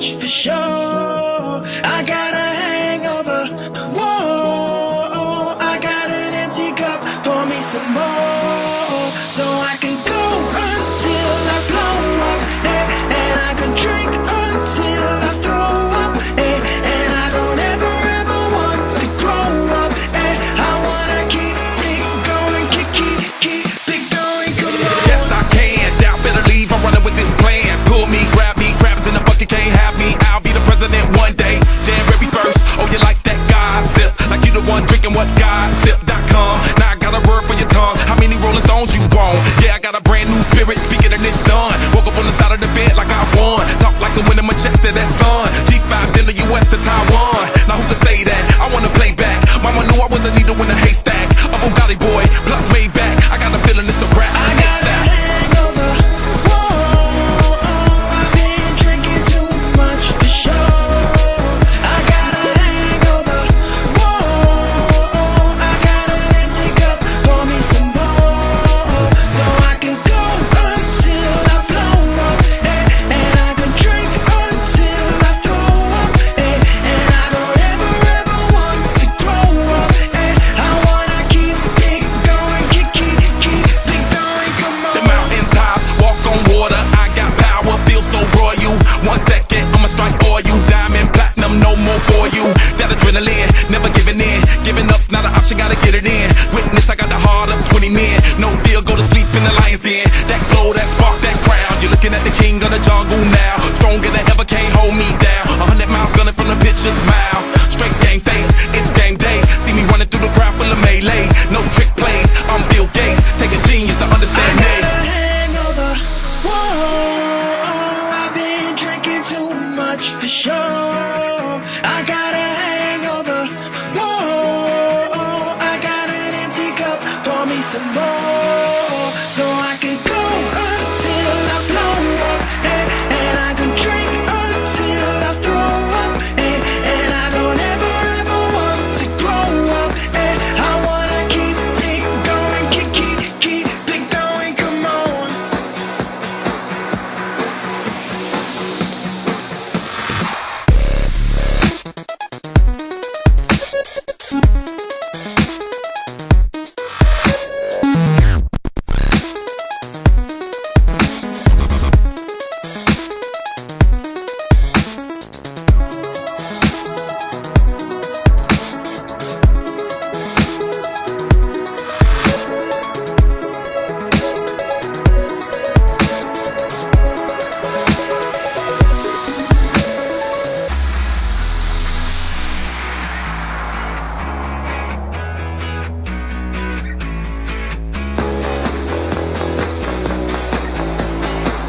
much for sure. I got a hangover. Whoa, I got an empty cup. Pour me some more, so I can go until I blow up, and I can drink until I throw up, and I don't ever want to grow up, I wanna keep it going, keep it going, come on. Yes, I can, doubt better leave, I'm running with this plan. Pull me, crabs in the bucket, can't have me. I'll be the president one day, January 1st. Oh, you like that gossip? Like you the one drinking what gossip.com. Now I got a word for your tongue. How many Rolling Stones you want? Yeah, I got a brand new spirit, speaking and it's done. Woke up on the side of the bed like I won. Talk like the wind in my chest to that sun. G5 in the US to Taiwan. Now who can say that? I wanna play back. Mama knew I was a needle in a haystack. A Bugatti boy, plus Maybach. I got a feeling it's a rap. I got a hangover. Whoa, I've been drinking too much for sure. I got a hangover. Whoa, I got an empty cup. Pour me some more, so I can go until I blow up, and I can drink until I throw up, and I don't ever want to grow up, I wanna keep it going, keep it going, come on. The mountain top, walk on water. I got power, feel so royal. 1 second, I'ma strike oil. Diamond, platinum, no more for you. That adrenaline, never giving in. Giving up's not an option, gotta get it in. Witness, I got the heart of 20 men. No deal, go to sleep in the lion's den. That glow, that spark, that crown. You're looking at the king of the jungle now. Stronger than ever, can't hold me down. 100 miles gunning from the pitcher's mile. Straight game face, it's game day. See me running through the crowd full of melee. No trick plays, I'm Bill Gates. Take a genius to understand I me. got a hangover. Whoa, I've been drinking too much for sure. I got a hangover. Whoa, I got an empty cup. Pour me some more, so I can